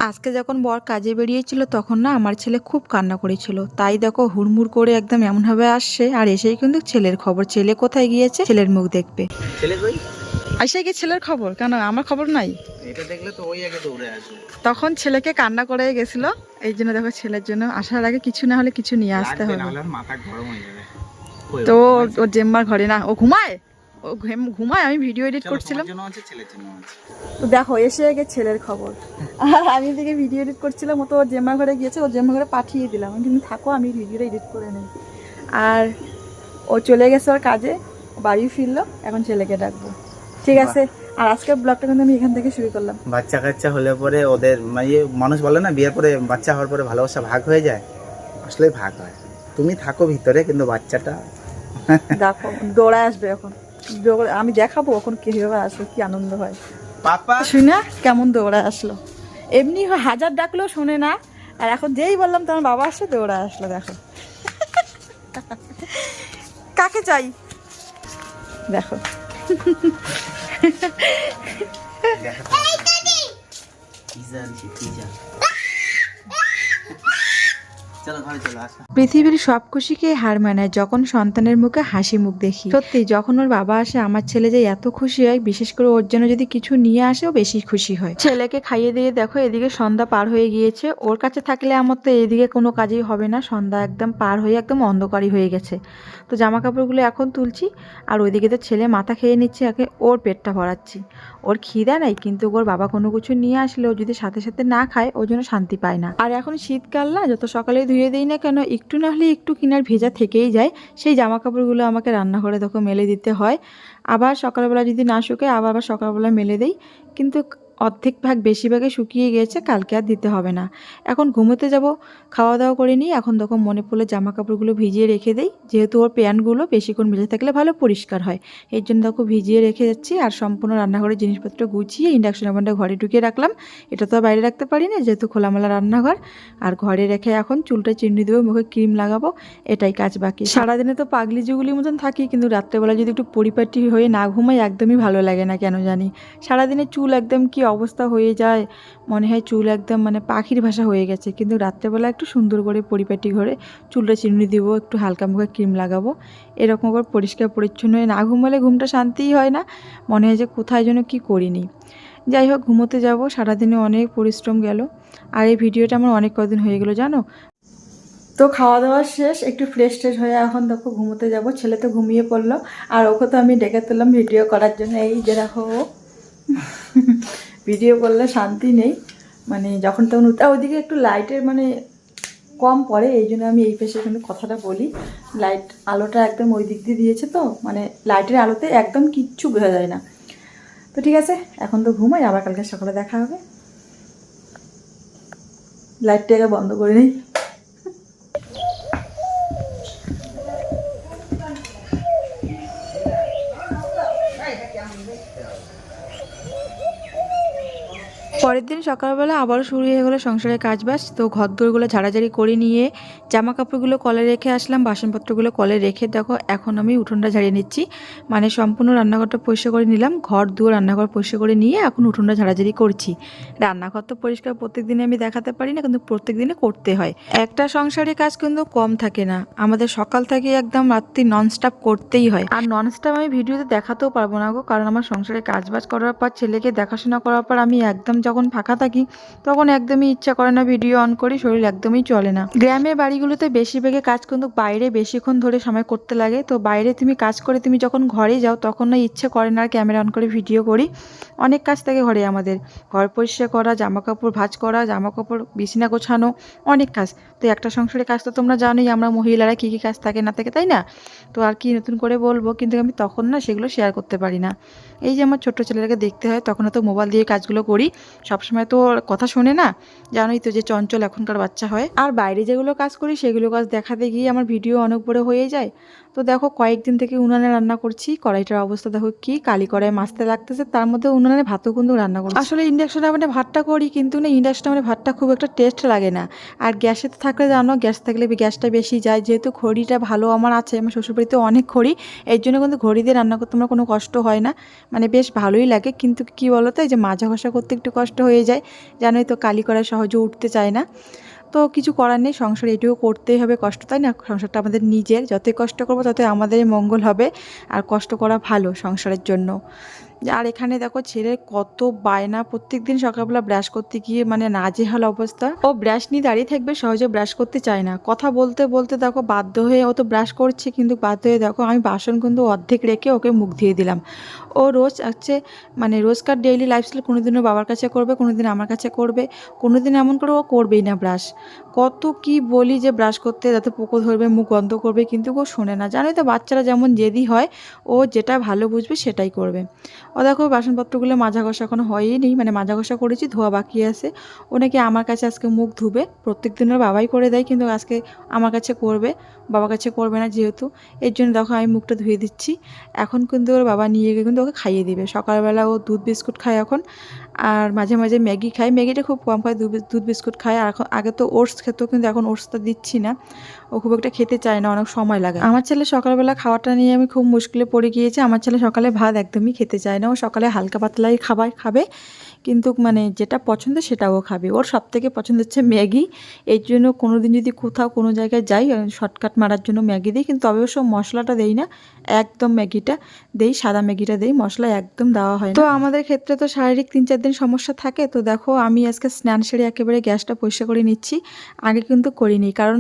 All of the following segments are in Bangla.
আজকে যখন বর কাজে বেরিয়েছিল তখন না আমার ছেলে খুব কান্না করেছিল, তাই দেখো হুড়মুড় করে একদম এমনভাবে আসছে। আর এসেই কিন্তু ছেলের খবর, ছেলে কোথায় গিয়েছে ছেলের মুখ দেখবে। ছেলে কই? আইসা কি ছেলের খবর, কেন আমার খবর নাই? এটা দেখলে তো ওই আগে দৌড়ে আসবে। তখন ছেলেকে কান্না করে গেছিল, এই জন্য দেখো ছেলের জন্য আসার আগে কিছু না হলে কিছু নিয়ে আসতে হবে। মাথা গরম হয়ে যাবে। তো ওর জেম্মার ঘরে না, ও ঘুমায়, ও ঘুমায়, আমি ভিডিও এডিট করছিলাম। তো দেখো এসে আগে ছেলের খবর, আর আমি এদিকে ভিডিও এডিট করছিলাম। ও তো ওর জেম্মার ঘরে গিয়েছে, ওর জেম্মার ঘরে পাঠিয়ে দিলাম, কিন্তু থাকো আমি ভিডিওটা এডিট করে নিই। আর ও চলে গেছে ওর কাজে, বাড়ি ফিরলো, এখন ছেলেকে ডাকবো। ঠিক আছে, আর আজকের ব্লগটা কিন্তু আমি এখান থেকে শুরু করলাম। বাচ্চা কাচ্চা হলে পরে ওদের মানুষ বলে না বিয়ের পরে বাচ্চা হওয়ার পরে ভালোবাসা ভাগ হয়ে যায়, আসলে ভাগ হয়। তুমি থাকো ভিতরে, কিন্তু বাচ্চাটা দেখো দৌড়ায় আসবে এখন, আমি দেখাবো এখন কিভাবে আসবে, কি আনন্দ হয়। পাপা শুনে কেমন দৌড়ায় আসলো, এমনি হাজার ডাকলেও শোনে না, আর এখন যেই বললাম তোমার বাবা আসছে দৌড়ায় আসলো। দেখো কাকে চাই দেখো। পৃথিবীর সব খুশিকে হার মানায় যখন সন্তানের মুখে হাসি মুখ দেখি। সত্যি যখন ওর বাবা আসে আমার ছেলে যে এত খুশি হয়, বিশেষ করে ওর জন্য যদি কিছু নিয়ে আসেও বেশি খুশি হয়। ছেলেকে খাইয়ে দিয়ে দেখো এদিকে সন্ধ্যা পার হয়ে গিয়েছে। ওর কাছে থাকলে আমার তো এদিকে কোনো কাজই হবে না, সন্ধ্যা একদম পার হয়ে একদম অন্ধকারই হয়ে গেছে। তো জামা কাপড়গুলো এখন তুলছি, আর ওইদিকে তো ছেলে মাথা খেয়ে নিচ্ছে, আগে ওর পেটটা ভরাচ্ছি। ওর খিদা নাই, কিন্তু ওর বাবা কোনো কিছু নিয়ে আসলেও যদি সাথে সাথে না খায় ওর জন্য শান্তি পায় না। আর এখন শীতকাল না, যত সকালে ধুয়ে দিই না কেন একটু না হলে একটু কিনার ভেজা থেকেই যায়। সেই জামা কাপড়গুলো আমাকে রান্নাঘরে দেখো মেলে দিতে হয়, আবার সকালবেলা যদি না শুকায় আবার সকালবেলা মেলে দেই, কিন্তু অর্ধেক ভাগ বেশিরভাগে শুকিয়ে গিয়েছে, কালকে আর দিতে হবে না। এখন ঘুমোতে যাব, খাওয়া দাওয়া করে নিই। এখন দেখো মনে পড়লে জামা কাপড়গুলো ভিজিয়ে রেখে দেই, যেহেতু ওর প্যান্টগুলো বেশিক্ষণ ভিজে থাকলে ভালো পরিষ্কার হয়, এই জন্য দেখো ভিজিয়ে রেখে যাচ্ছি। আর সম্পূর্ণ রান্নাঘরের জিনিসপত্র গুছিয়ে ইন্ডাকশন ওভেনটা ঘরে ঢুকিয়ে রাখলাম। এটা তো আর বাইরে রাখতে পারি না, যেহেতু খোলামেলা রান্নাঘর। আর ঘরে রেখে এখন চুলটা চিরুনি দেবো, মুখে ক্রিম লাগাবো, এটাই কাজ বাকি। সারাদিনে তো পাগলি জুগুলির মতন থাকি, কিন্তু রাত্রেবেলা যদি একটু পরিপাটি হয়ে না ঘুমাই একদমই ভালো লাগে না, কেন জানি। সারাদিনে চুল একদম কি অবস্থা হয়ে যায়, মনে হয় চুল একদম মানে পাখির ভাষা হয়ে গেছে। কিন্তু রাত্রেবেলা একটু সুন্দর করে পরিপাটি করে চুলটা চিরুনি দিব, একটু হালকা মুখে ক্রিম লাগাবো, এরকম করে পরিষ্কার পরিচ্ছন্ন হয়ে না ঘুমালে ঘুমটা শান্তিই হয় না, মনে হয় যে কোথায় যেন কি করিনি। যাই হোক ঘুমোতে যাব, সারাদিনে অনেক পরিশ্রম গেল। আর এই ভিডিওটা আমার অনেক কদিন হয়ে গেলো জানো। তো খাওয়া দাওয়া শেষ, একটু ফ্রেশ ট্রেশ হয়ে এখন দেখো ঘুমোতে যাব। ছেলে তো ঘুমিয়ে পড়লো, আর ওকে তো আমি ডেকে তুললাম ভিডিও করার জন্য। এই যে দেখো ভিডিও করলে শান্তি নেই, মানে যখন তখন ওইদিকে একটু লাইটের মানে কম পড়ে, এই জন্য আমি এই পেশে কিন্তু কথাটা বলি। লাইট আলোটা একদম ওই দিক দিয়ে দিয়েছে, তো মানে লাইটের আলোতে একদম কিচ্ছু বোঝা যায় না। তো ঠিক আছে, এখন তো ঘুমাই, আবার কালকে সকালে দেখা হবে। লাইটটাকে বন্ধ করে নিই। পরের দিন সকালবেলা আবারও শুরু হয়ে গেলো সংসারের কাজবাজ। তো ঘরদোরগুলো ঝাড়াঝাড়ি করে নিয়ে জামা কাপড়গুলো কলে রেখে আসলাম, বাসনপত্রগুলো কলে রেখে দেখো এখন আমি উঠোনটা ঝাড়িয়ে নিচ্ছি। মানে সম্পূর্ণ রান্নাঘরটা পরিষ্কার করে নিলাম, ঘর দুয়ার রান্নাঘর পরিষ্কার করে নিয়ে এখন উঠোনটা ঝাড়াঝাড়ি করছি। রান্নাঘর তো পরিষ্কার প্রত্যেক দিনে আমি দেখাতে পারি না, কিন্তু প্রত্যেক দিনে করতে হয়। একটা সংসারের কাজ কিন্তু কম থাকে না, আমাদের সকাল থেকে একদম রাত্রি ননস্টপ করতেই হয়। আর ননস্টপ আমি ভিডিওতে দেখাতেও পারবো না গো, কারণ আমার সংসারে কাজবাজ করার পর ছেলেকে দেখাশোনা করার পর আমি একদম যখন ফাঁকা থাকি তখন একদমই ইচ্ছা করে না ভিডিও অন করি, শরীর একদমই চলে না। গ্রামের বাড়িগুলোতে বেশিরভাগে কাজ কিন্তু বাইরে বেশিক্ষণ ধরে সময় করতে লাগে, তো বাইরে তুমি কাজ করে তুমি যখন ঘরে যাও তখন না ইচ্ছে করে না আর ক্যামেরা অন করে ভিডিও করি। অনেক কাজ থাকে ঘরে, আমাদের ঘর পরিষ্কার করা, জামা কাপড় ভাঁজ করা, জামা কাপড় বিছানা গোছানো, অনেক কাজ। তো একটা সংসারের কাজ তো তোমরা জানোই আমরা মহিলারা কী কী কাজ থাকে না থাকে, তাই না? তো আর কি নতুন করে বলবো, কিন্তু আমি তখন না সেগুলো শেয়ার করতে পারি না। এই যে আমার ছোট্ট ছেলেটাকে দেখতে হয়, তখন তো মোবাইল দিয়ে কাজগুলো করি, সবসময় তো কথা শোনে না, জানোই তো যে চঞ্চল এখনকার বাচ্চা হয়। আর বাইরে যেগুলো কাজ করি সেগুলো কাজ দেখাতে গিয়ে আমার ভিডিও অনেক বড় হয়ে যায়। তো দেখো কয়েকদিন থেকে উনানে রান্না করছি, কড়াইটার অবস্থা দেখো কি কালি কড়াই মাছতে লাগতেছে, তার মধ্যে উনানে ভাতও কিন্তু রান্না করছি। আসলে ইন্ডাকশন ওভেনে ভাতটা করি, কিন্তু না ইন্ডাকশন ওভেনে ভাতটা খুব একটা টেস্ট লাগে না। আর গ্যাসে তো থাকলে জানো, গ্যাস থাকলে গ্যাসটা বেশি যায়, যেহেতু খড়িটা ভালো আমার আছে, আমার শ্বশুরবাড়িতে অনেক খড়ি, এর জন্য কিন্তু খড়ি দিয়ে রান্না করতে আমার কোনো কষ্ট হয় না, মানে বেশ ভালোই লাগে। কিন্তু কি বলো তো, এই যে মাজা ঘষা করতে একটু কষ্ট হয়ে হয়ে যায়, জানোই তো কালি করা সহজে উঠতে চায় না। তো কিছু করার নেই, সংসার এটুকু করতেই হবে, কষ্ট তাই না, সংসারটা আমাদের নিজের, যতই কষ্ট করবো ততই আমাদেরই মঙ্গল হবে, আর কষ্ট করা ভালো সংসারের জন্য। আর এখানে দেখো ছেলের কত বায়না, প্রত্যেকদিন সকালবেলা ব্রাশ করতে গিয়ে মানে নাজেহাল অবস্থা। ও ব্রাশ নিয়ে দাঁড়িয়ে থাকবে, সহজে ব্রাশ করতে চায় না, কথা বলতে বলতে দেখো বাধ্য হয়ে, ও তো ব্রাশ করছে কিন্তু বাধ্য হয়ে দেখো আমি বাসন কিন্তু অর্ধেক রেখে ওকে মুখ ধুয়ে দিলাম। ও রোজ আছে মানে রোজকার ডেইলি লাইফস্টাইল, কোনোদিন ও বাবার কাছে করবে, কোনোদিন আমার কাছে করবে, কোনোদিন এমন করে ও করবেই না ব্রাশ। কত কি বলি যে ব্রাশ করতে, যাতে পোকো ধরবে, মুখ বন্ধ করবে, কিন্তু ও শোনে না। জানোই তো বাচ্চারা যেমন জেদি হয়, ও যেটা ভালো বুঝবে সেটাই করবে। ও দেখো বাসনপত্রগুলো মাজা ঘষা এখনো হয়ই, মানে মাজা ঘষা করেছি, ধোয়া বাকি আছে। ও নাকি আমার কাছে আজকে মুখ ধুবে, প্রত্যেক দিন ওর বাবাই করে দেয়, কিন্তু আজকে আমার কাছে করবে, বাবার কাছে করবে না যেহেতু, এর জন্য দেখো আমি মুখটা ধুয়ে দিচ্ছি। এখন কিন্তু ওর বাবা নিয়ে গিয়ে কিন্তু ওকে খাইয়ে দিবে। সকালবেলা ও দুধ বিস্কুট খায় এখন, আর মাঝে মাঝে ম্যাগি খায়, ম্যাগিটা খুব কম খায়, দুধ বিস্কুট খায়। আর এখন আগে তো ওটস খেত, কিন্তু এখন ওটসটা দিচ্ছি না, ও খুব একটা খেতে চায় না, অনেক সময় লাগে। আমার ছেলে সকালবেলা খাওয়াটা নিয়ে আমি খুব মুশকিলে পড়ে গিয়েছি। আমার ছেলে সকালে ভাত একদমই খেতে চায় না, ও সকালে হালকা পাতলাই খাবার খাবে, কিন্তু মানে যেটা পছন্দ সেটাও খাবে। ওর সব থেকে পছন্দ হচ্ছে ম্যাগি, এর জন্য কোনো দিন যদি কোথাও কোনো জায়গায় যাই শর্টকাট মারার জন্য ম্যাগি দিই, কিন্তু অবশ্য মশলাটা দেই না, একদম ম্যাগিটা দেই, সাদা ম্যাগিটা দেই, মশলা একদম দেওয়া হয় না। তো আমাদের ক্ষেত্রে তো শারীরিক 3-4 দিন সমস্যা থাকে। তো দেখো আমি আজকে স্নান সেরে একেবারে গ্যাসটা পরিষ্কার করে নিচ্ছি, আগে কিন্তু করিনি, কারণ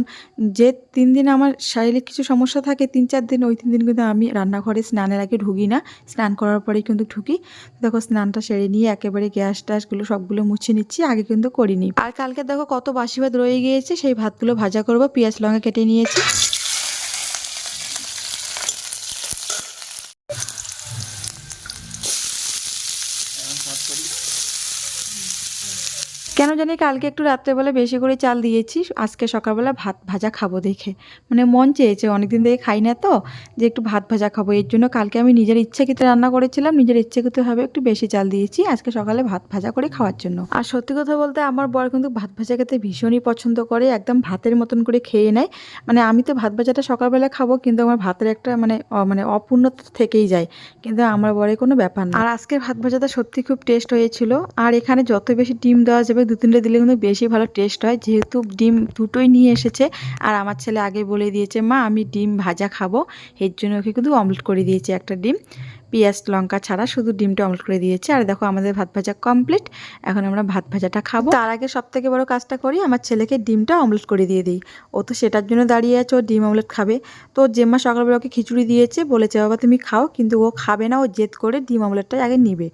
যে 3 দিন আমার শারীরিক কিছু সমস্যা থাকে, 3-4 দিন, ওই 3 দিন কিন্তু আমি রান্নাঘরে স্নানের আগে ঢুকি না, স্নান করার পরেই কিন্তু ঢুকি। দেখো স্নানটা সেরে নিয়ে একেবারে গ্যাস ট্যাসগুলো সবগুলো মুছে নিচ্ছি, আগে কিন্তু করিনি। আর কালকে দেখো কত বাসি ভাত রয়ে গিয়েছে, সেই ভাতগুলো ভাজা করব, পেঁয়াজ লঙ্কা কেটে নিয়েছি। কেন জানি কালকে একটু রাত্রেবেলা বেশি করে চাল দিয়েছি, আজকে সকালবেলা ভাত ভাজা খাবো দেখে, মানে মন চেয়েছে, অনেকদিন থেকে খাই না তো, যে একটু ভাত ভাজা খাবো, এর জন্য কালকে আমি নিজের ইচ্ছাকৃত রান্না করেছিলাম, নিজের ইচ্ছাকৃতভাবে একটু বেশি চাল দিয়েছি আজকে সকালে ভাত ভাজা করে খাওয়ার জন্য। আর সত্যি কথা বলতে আমার বর কিন্তু ভাত ভাজা খেতে ভীষণই পছন্দ করে, একদম ভাতের মতন করে খেয়ে নেয়। মানে আমি তো ভাত ভাজাটা সকালবেলা খাবো, কিন্তু আমার ভাতের একটা মানে অপূর্ণতা থেকেই যায়, কিন্তু আমার বরে কোনো ব্যাপার না। আর আজকের ভাত ভাজাটা সত্যি খুব টেস্ট হয়েছিল। আর এখানে যত বেশি ডিম দেওয়া যাবে, 2-3টে দিলে কিন্তু বেশি ভালো টেস্ট হয়, যেহেতু ডিম দুটোই নিয়ে এসেছে। আর আমার ছেলে আগে বলে দিয়েছে, মা আমি ডিম ভাজা খাবো, এর জন্য ওকে কিন্তু অমলেট করে দিয়েছি, একটা ডিম পেঁয়াজ লঙ্কা ছাড়া শুধু ডিমটা অমলেট করে দিয়েছি। আর দেখো আমাদের ভাত ভাজা কমপ্লিট, এখন আমরা ভাত ভাজাটা খাবো। তার আগে সব থেকে বড় কাজটা করি, আমার ছেলেকে ডিমটা অমলেট করে দিয়ে দিই, ও তো সেটার জন্য দাঁড়িয়ে আছে, ও ডিম অমলেট খাবে। তো জেম্মা সকালবেলা ওকে খিচুড়ি দিয়েছে, বলেছে বাবা তুমি খাও, কিন্তু ও খাবে না, ও জেদ করে ডিম অমলেটটাই আগে নিবে,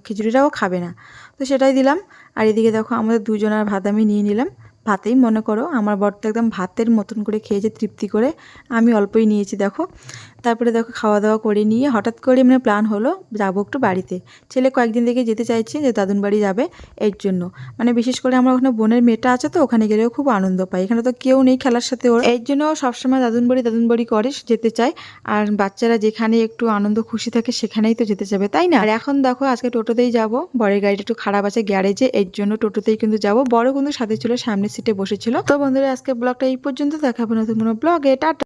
খিচুড়িটাও খাবে না। তো সেটাই দিলাম। আর এদিকে দেখো আমাদের দুজনের ভাত আমি নিয়ে নিলাম, ভাতেই মনে করো, আমার বর তো একদম ভাতের মতন করে খেয়েছে তৃপ্তি করে, আমি অল্পই নিয়েছি দেখো। তারপরে দেখো খাওয়া দাওয়া করে নিয়ে হঠাৎ করে মানে প্ল্যান হলো যাবো একটু বাড়িতে, ছেলে কয়েকদিন থেকে যেতে চাইছে যে দাদুন বাড়ি যাবে, এর জন্য মানে বিশেষ করে আমার ওখানে বোনের মেয়েটা আছে, তো ওখানে গেলেও খুব আনন্দ পাই, এখানে তো কেউ নেই খেলার সাথে ওর, এর জন্য সবসময় দাদুন বাড়ি করে যেতে চায়। আর বাচ্চারা যেখানে একটু আনন্দ খুশি থাকে সেখানেই তো যেতে যাবে, তাই না। আর এখন দেখো আজকে টোটোতেই যাব, বরের গাড়িটা একটু খারাপ আছে গ্যারেজে, এর জন্য টোটোতেই কিন্তু যাব, বড় কিন্তু সাথে ছিল, সামনের সিটে বসেছিল। তো বন্ধুরা আজকে ব্লগটা এই পর্যন্ত, দেখাবো নতুন কোনো ব্লগে, টাটা।